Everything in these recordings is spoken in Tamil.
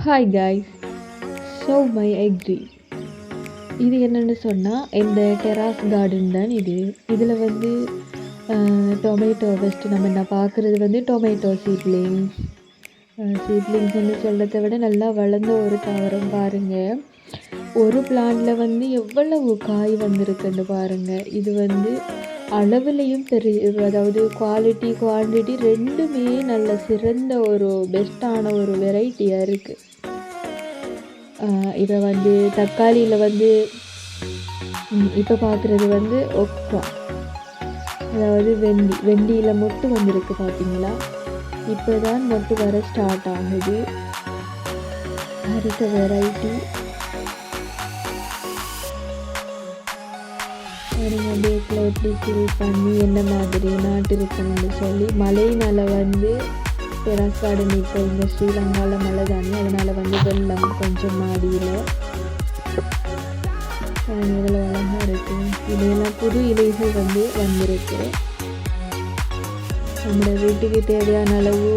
Hi guys. So my agri இது என்னென்னு சொன்னால் இந்த டெராஸ் கார்டன் தான் இது. இதில் வந்து டொமேட்டோ ஃபஸ்ட்டு நான் பார்க்குறது வந்து டொமேட்டோ சீட்லிங்ஸ்ன்னு சொல்கிறத விட நல்லா வளர்ந்த ஒரு தாவரம் பாருங்கள். ஒரு பிளான்ட்டில் வந்து எவ்வளவு காய் வந்திருக்குன்னு பாருங்கள். இது வந்து அளவுலேயும் அதாவது குவாலிட்டி குவான்டிட்டி ரெண்டுமே நல்ல சிறந்த ஒரு பெஸ்ட்டான ஒரு வெரைட்டியாக இருக்குது. இதை வந்து தக்காளியில் வந்து இப்போ பார்க்குறது வந்து ஒக்கா, அதாவது வெண்டியில் மொட்டு வந்திருக்கு பார்த்தீங்களா. இப்போ தான் மொட்டு வர ஸ்டார்ட் ஆகுது. அடுத்த வெரைட்டி டேக்கில் எப்படி ஃபில் பண்ணி என்ன மாதிரி நாட்டு இருக்கணும்னு சொல்லி மழையினால் வந்து டெராஸ் கார்டன் இப்போ இங்கே ஸ்ரீலங்காவில் மழை தானே, அதனால் வந்து வெள்ளம் கொஞ்சம் மாடியில் இதில் அழகாக இருக்குது. இதையெல்லாம் புது இலைகள் வந்து வந்திருக்கு. நம்மளோட வீட்டுக்கு தேவையான அளவு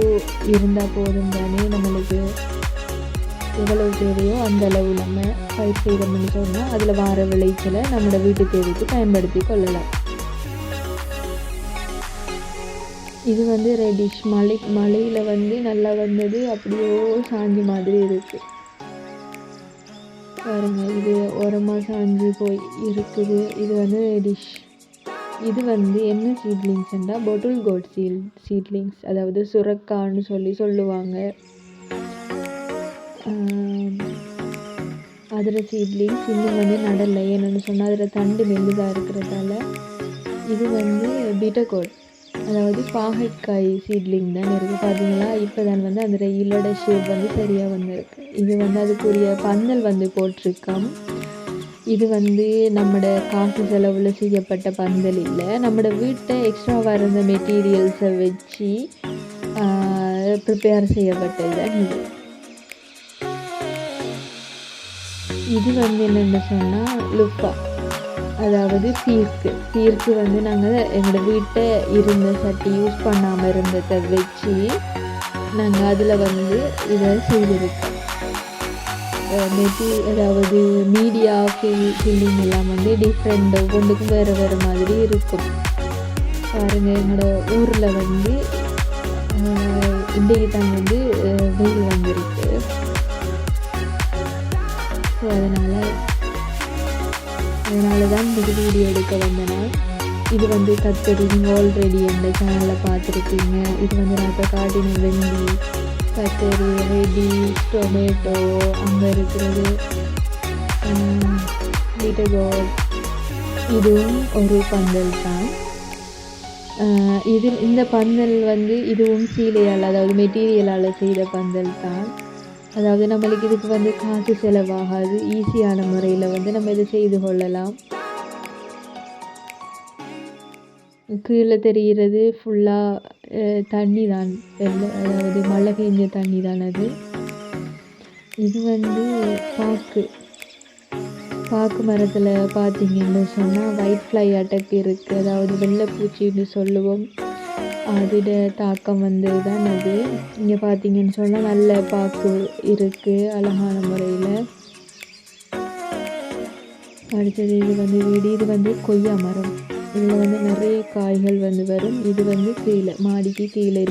இருந்தால் போதும் தானே. நம்மளுக்கு எவ்வளவு தேவையோ அந்த அளவு நம்ம பயிர் செய்தோம்னு சொன்னால் அதில் வார விளைச்சலை நம்மளோட வீட்டு தேவைக்கு பயன்படுத்தி கொள்ளலாம். இது வந்து ரெடிஷ் மழையில் வந்து நல்லா வந்தது, அப்படியோ சாஞ்சி மாதிரி இருக்குது பாருங்க. இது ஓரமாக சாஞ்சி போய் இருக்குது. இது வந்து ரெடிஷ். இது வந்து என்ன சீட்லிங்ஸ்ன்றா பொட்டில் கோட் சீட்லிங்ஸ், அதாவது சுரக்கான்னு சொல்லுவாங்க. அதில் சீட்லிங்ஸ் இன்னும் வந்து நடலை. என்னென்னு சொன்னால் அதில் தண்டு மெல்லுதாக இருக்கிறதால. இது வந்து பீட்டர்கோட், அதாவது பாகற்காய் சீட்லிங் தான் இருக்குது பார்த்தீங்களா. இப்போ தான் வந்து அந்த ரயிலோட ஷேப் வந்து சரியாக வந்துருக்கு. இது வந்து அதுக்குரிய பந்தல் வந்து போட்டிருக்கோம். இது வந்து நம்மளோட காசு செலவில் செய்யப்பட்ட பந்தல் இல்லை, நம்மளோட வீட்டை எக்ஸ்ட்ராவாக இருந்த மெட்டீரியல்ஸை வச்சு ப்ரிப்பேர் செய்யப்பட்டது தான் இது. இது வந்து என்னென்னு சொன்னால் லுஃபா, அதாவது பீர்க்கு வந்து நாங்கள் எங்களோட வீட்டை இருந்த சட்டி யூஸ் பண்ணாமல் இருந்ததை வச்சு நாங்கள் அதில் வந்து இதை செய்திருக்கோம். அதாவது மீடியா ஃபில்லிங் எல்லாம் வந்து டிஃப்ரெண்ட், ஒவ்வொன்றுக்கும் வேறு மாதிரி இருக்கும் பாருங்கள். எங்களோட ஊரில் வந்து இன்றைக்கு தான் வந்து வெயில் வந்திருக்கு. ஸோ அதனால் தான் இந்த வீடியோ எடுக்க வந்தனால். இது வந்து கத்தரி, நீங்கள் ஆல்ரெடி எந்த சேனலில் பார்த்துருக்கீங்க. இது வந்து நான் இப்போ காட்டின வெண்டி, கத்தரி, ரெடி, டொமேட்டோ, அங்கே இருக்கிறது பீட்டர்கோட். இதுவும் ஒரு பந்தல் தான். இந்த பந்தல் வந்து இதுவும் சீலையால், அதாவது மெட்டீரியலால் செய்த பந்தல் தான். அதாவது நம்மளுக்கு இதுக்கு வந்து காசு செலவாகாது, ஈஸியான முறையில் வந்து நம்ம இதை செய்து கொள்ளலாம். கீழே தெரிகிறது ஃபுல்லாக தண்ணி தான், அதாவது மழை பெஞ்ச தண்ணி தான் அது. இது வந்து பாக்கு மரத்தில் பார்த்தீங்கன்னு சொன்னால் ஒயிட் ஃப்ளை அட்டாக் இருக்குது, அதாவது வெள்ளைப்பூச்சின்னு சொல்லுவோம். அதோட தாக்கம் வந்து தான் அது. இங்கே பார்த்தீங்கன்னு சொன்னால் நல்ல பாக்கு இருக்குது அழகான முறையில். அடுத்தது இது வந்து இது வந்து கொய்யா மரம். இதில் வந்து நிறைய காய்கள் வந்து வரும். இது வந்து கீழே மாடிக்கு கீழே